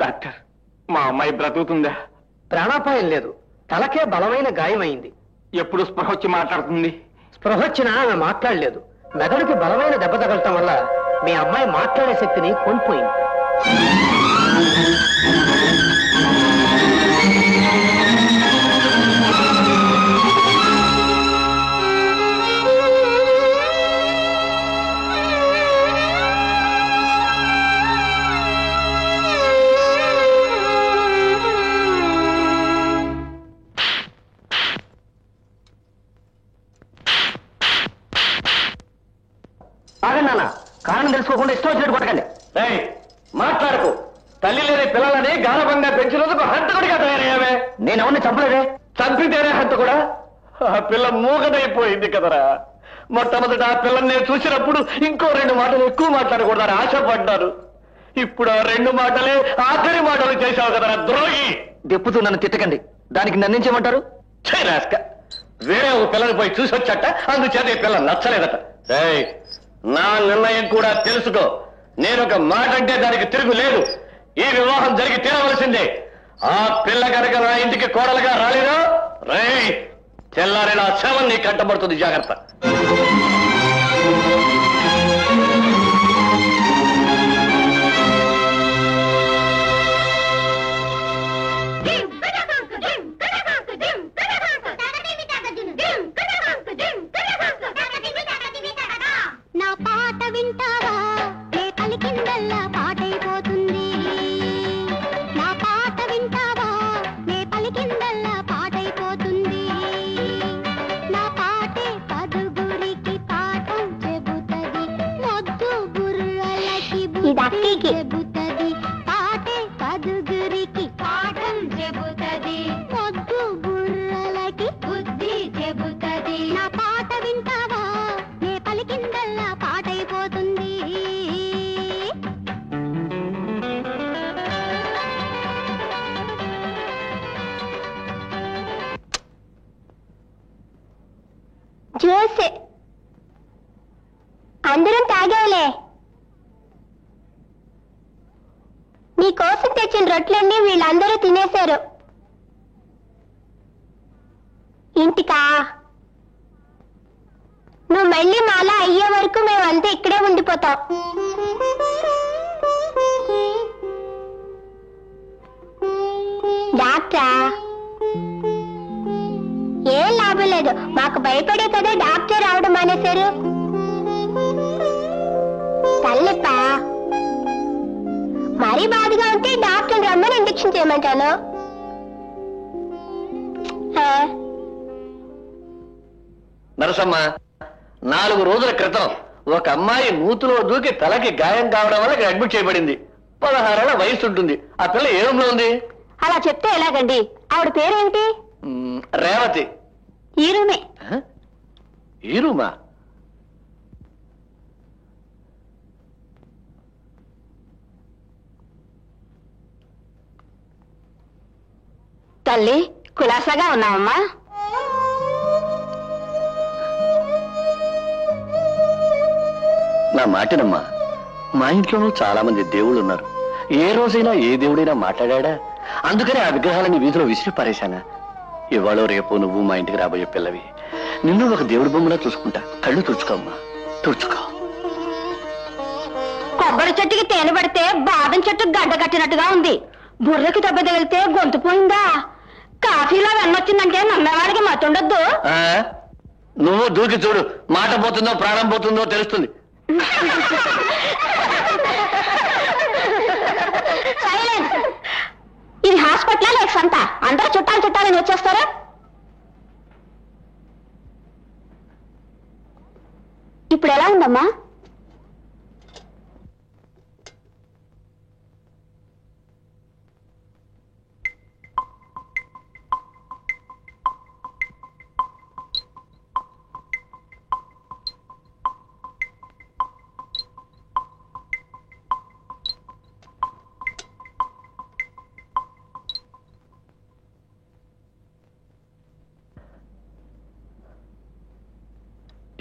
Doctor, మా అమ్మాయి బ్రతుకుతుందా? ప్రాణాపాయం లేదు, తలకే బలమైన గాయమైంది. ఎప్పుడు స్పృహ వచ్చి మాట్లాడుతుంది? స్పృహ వచ్చినా ఆమె మాట్లాడలేదు. మెదడుకి బలమైన దెబ్బ తగలటం వల్ల మీ అమ్మాయి మాట్లాడే శక్తిని కోల్పోయింది. కారణం తెలుసుకోకుండా ఇష్టం వచ్చినట్టు కొట్టకండి. మాట్లాడకు. తల్లి లేని పిల్లలని గారభంగా పెంచినందుకు హంతకుడిగా తయారయ్యావే. నేనెవరిని చంపలేదే. చంపితేనే హంతకుడా? ఆ పిల్ల మూగదైపోయింది కదరా. మొట్టమొదట ఆ పిల్లని నేను చూసినప్పుడు ఇంకో 2 మాటలు ఎక్కువ మాట్లాడకూడదని ఆశపడ్డాను. ఇప్పుడు ఆ 2 మాటలే ఆఖరి మాటలు చేశావు కదరా ద్రోహి. దెప్పుతూ నన్ను తిట్టకండి. దానికి నన్నించేమంటారు? రాస్క, వేరే ఒక పిల్లని పోయి చూసి వచ్చట, అందుచేత ఈ పిల్ల నచ్చలేదట. నా నిర్ణయం కూడా తెలుసుకో. నేను ఒక మాట అంటే దానికి తిరుగు లేదు. ఈ వివాహం జరిగి తీరవలసిందే. ఆ పిల్ల కనుక నా ఇంటికి కోడలుగా రాలేదో తెల్లారి నా శవం నీ కట్టబడుతుంది. జాగ్రత్త. నా పాట వింటావా? నే పలికిందల్లా పాటైపోతుంది. నా పాట వింటావా? నే పలికిందల్లా పాటైపోతుంది. నా పాటే పదుగురికి పాఠం చెబుతది. మొద్దు బుర్రలకి బుద్ధి చెబుతది. పాటే పదుగురికి పాఠం చెబుతది. మొద్దు బుర్రలకి బుద్ధి చెబుతది. నా పాట వింటావా? నే పలికిందల్లా పాటైపోతుంది. జ్యూస్ అందరం తాగేవలే. నీకోసం తెచ్చిన రొట్లన్నీ వీళ్ళందరూ తినేశారు. ఇంటికా? నువ్వు మళ్ళీ మాలా అయ్యే వరకు మేమంతా ఇక్కడే ఉండిపోతాం. డాక్టరా? ఏం లాభం లేదు. మాకు భయపడే కదా డాక్టర్ రావడం మానేశారు. తల్లిప్పా, మరీ బాధగా ఉంటే డాక్టర్ రమ్మని ఇంజెక్షన్ చేయమంటాను. నరసమ్మ, 4 రోజుల క్రితం ఒక అమ్మాయి నూతులో దూకి తలకి గాయం కావడం వల్ల ఇక్కడ అడ్మిట్ చేయబడింది. 16 ఏళ్ల వయసు ఉంటుంది. ఆ పిల్ల ఏ రూమ్ లో ఉంది? అలా చెప్తే ఎలాగండి? ఆవిడ పేరేంటి? రేవతి. ఈ రూమే. ఈ రూమా? తల్లి, కులాసాగా ఉన్నావమ్మా? నా మాటనమ్మా, మా ఇంట్లోనూ చాలా మంది దేవుళ్ళు ఉన్నారు. ఏ రోజైనా ఏ దేవుడైనా మాట్లాడా? అందుకని ఆ విగ్రహాలని వీధిలో విసిరి పారేశానా? ఇవాళ రేపు నువ్వు మా ఇంటికి రాబోయే పిల్లవి. నిన్ను ఒక దేవుడి బొమ్మలా చూసుకుంటా. కళ్ళు తుడుచుకోమ్మా, తుడుచుకో. కొబ్బరి చెట్టుకి తేనె పడితే బాదం చెట్టుకు గడ్డ కట్టినట్టుగా ఉంది. బుర్రకి దెబ్బ తగిలితే గొంతు పోయిందా? కాఫీలో వెన్నొచ్చిందంటే నమ్మేవాడికి మతుండొద్దు. నువ్వు దూకి చూడు, మాట పోతుందో ప్రాణం పోతుందో తెలుస్తుంది. ఇది హాస్పిటల్ లేక సంత? అందరూ చుట్టాలని వచ్చేస్తారా? ఇప్పుడు ఎలా ఉందమ్మా?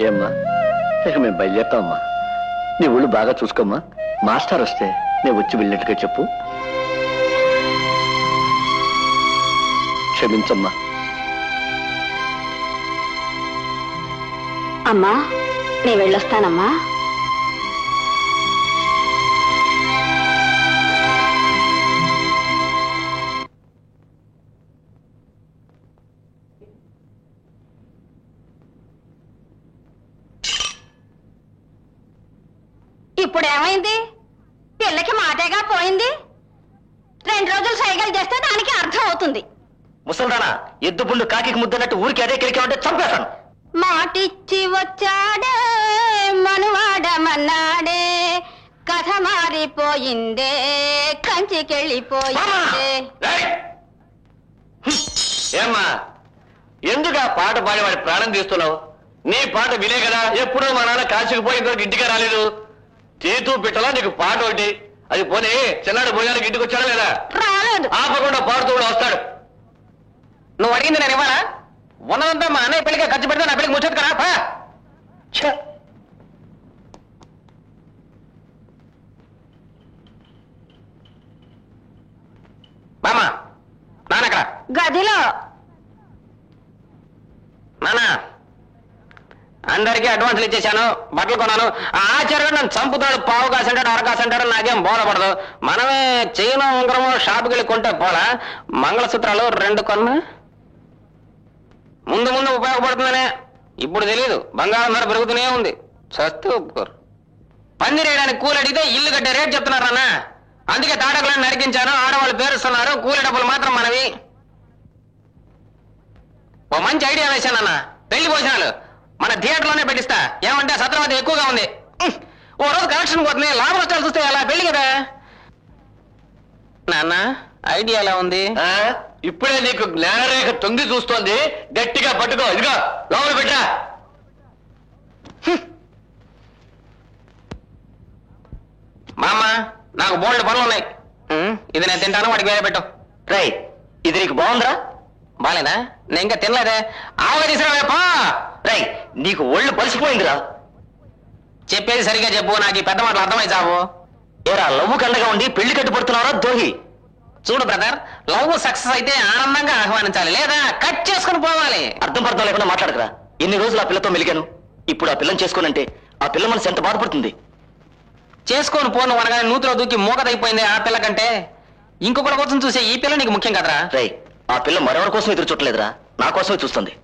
ఏమ్మా, ఇక మేము బయలుదేరుతామమ్మా. నీ ఒళ్ళు బాగా చూసుకోమ్మా. మాస్టర్ వస్తే నేను వచ్చి వెళ్ళినట్టుగా చెప్పు. క్షమించమ్మా. అమ్మా నేను వెళ్ళొస్తానమ్మా. ఇప్పుడు ఏమైంది? పిల్లకి మాటేగా పోయింది. 2 రోజులు సైకిల్ చేస్తే దానికి అర్థం అవుతుంది. ముసల్దానా, ఎద్దు పుండు కాకి ముద్దన్నట్టు ఊరికి అదే కిరికే ఉంటే చంపేస్తాను. మాటిచ్చి వచ్చాడే మనువాడమన్నాడే, కథ మారిపోయిందే కంచికెళ్ళిపోయిందే. ఏమ్మా, ఎందుకు ఆ పాట పాడి వాడి ప్రాణం తీస్తున్నావు? నీ పాట వినే కదా ఎప్పుడూ మా నాన్న కాశీకి పోయిన వరకు ఇంటికి రాలేదు. చేతూ పెట్టలా నీకు పాట ఒకటి. అది పోనీ చిన్నాడు భోజనానికి ఇంటికి వచ్చాడా లేదా? రాలేదు. ఆపకుండా పాడుతూ కూడా వస్తాడు. నువ్వు అడిగింది నేను ఇవ్వాలా? ఉన్నదంతా మా అన్నయ్య పెళ్లిగా ఖర్చు పెడితే నా పెళ్లికి ముచ్చదు కదా. బామా నాన్నక్కడ గదిలో. నానా, అందరికీ అడ్వాన్సులు ఇచ్చేశాను, బట్టలు కొన్నాను. ఆ ఆచార్యుడు నన్ను చంపుతాడు, పావు కాసంటాడు, అరకాసంటాడు, నాకేం బోధపడదు. మనమే చైనా ఉంగరము షాపుకి వెళ్ళి కొంటే పోలా. మంగళసూత్రాలు 2 కొన్నా. ముందు ముందు ఉపయోగపడుతుందనే. ఇప్పుడు తెలియదు, బంగారం ధర పెరుగుతూనే ఉంది. చస్తే ఒప్పుకోరు. పందిరేయడానికి కూలి అడిగితే ఇల్లు కట్టే రేట్ చెప్తున్నారు అన్న. అందుకే తాటకులను నరికించాను. ఆడవాళ్ళు పేరుస్తున్నారు, కూలి డబ్బులు మాత్రం మనవి. ఓ మంచి ఐడియా వేశానన్న. పెళ్లి భోజనాలు మన థియేటర్లోనే పెట్టిస్తా. ఏమంటే సత్రవతి ఎక్కువగా ఉంది. ఓ రోజు కలెక్షన్ పోతుంది, లాభ నష్టాలు చూస్తే అలా పెళ్లి కదా. నాన్న ఐడియా ఎలా ఉంది? ఇప్పుడే నీకు జ్ఞానరేఖ తొంగి చూస్తోంది. గట్టిగా పట్టుకో. ఇదిగో లోపల పెట్టరా. మామ, నాకు బోల్డ్ పనులు ఉన్నాయి. ఇది నేను తింటాను, వాడికి వేరే పెట్టు. రై, ఇది నీకు బాగుందిరా? బాలేదా? నేను ఇంకా తినలేదే. ఆవుగా తీసుకురావేపా. రై, నీకు ఒళ్ళు పలిసిపోయిందిరా. చెప్పేది సరిగా చెప్పు, నాకు ఈ పెద్ద మాటలు అర్థమై చావు. ఏరా, లవ్వు కండగా ఉండి పెళ్లి కట్టుబడుతున్నారా ద్రోహి? చూడు బ్రదర్, లవ్ సక్సెస్ అయితే ఆనందంగా ఆహ్వానించాలి, లేదా కట్ చేసుకుని పోవాలి. అర్థం పర్థం లేకుండా మాట్లాడకరా. ఎన్ని రోజులు ఆ పిల్లతో మెలిగాను. ఇప్పుడు ఆ పిల్లని చేసుకోనంటే ఆ పిల్ల మనసు ఎంత బాధపడుతుంది. చేసుకొని పోను అనగానే నూతిలో దూకి మూగదైపోయింది ఆ పిల్ల కంటే. ఇంకొకటి కోసం చూసే ఈ పిల్ల నీకు ముఖ్యం కదరా. రై, ఆ పిల్ల మరెవరి కోసం ఎదురు చూడలేదురా, నా కోసమే చూస్తుంది.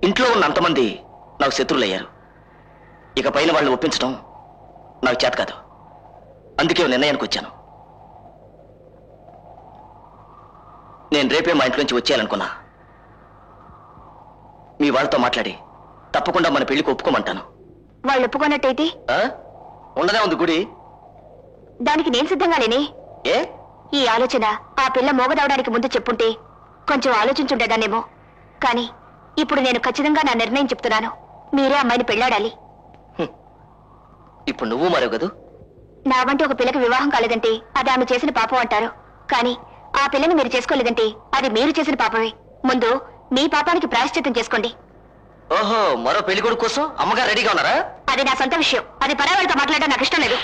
ఇంట్లో ఉన్న అంతమంది నాకు శత్రువులయ్యారు. ఇక పైన వాళ్ళని ఒప్పించడం నాకు చేత కాదు. అందుకే నిర్ణయానికి వచ్చాను. నేను రేపే మా ఇంట్లో నుంచి వచ్చేయాలనుకున్నా. మీ వాళ్ళతో మాట్లాడి తప్పకుండా మన పెళ్లికి ఒప్పుకోమంటాను. వాళ్ళు ఒప్పుకున్నట్టయితే ఉండదే ఉంది గుడి. దానికి నేను సిద్ధంగా లేని. ఏ ఈ ఆలోచన ఆ పిల్ల మోగదవడానికి ముందు చెప్పుంటే కొంచెం ఆలోచించుండేదాన్నేమో. కానీ ఇప్పుడు నేను ఖచ్చితంగా నా నిర్ణయం చెప్తున్నాను. మీరే అమ్మాయిని పెళ్లాడాలి. ఇప్పుడు నువ్వు మరో కదూ. నా వంటి ఒక పిల్లకి వివాహం కాలేదంటే అది ఆమె చేసిన పాపం అంటారు. కానీ ఆ పిల్లని మీరు చేసుకోలేదంటే అది మీరు చేసిన పాపమే. ముందు మీ పాపానికి ప్రాయశ్చిత్తం చేసుకోండి. ఓహో, మరో పెళ్లి కొడుకు కోసం అమ్మగారు రెడీగా ఉన్నారా? అది నా సొంత విషయం. అది పరావాళ్ళతో మాట్లాడడం నాకు ఇష్టం లేదు.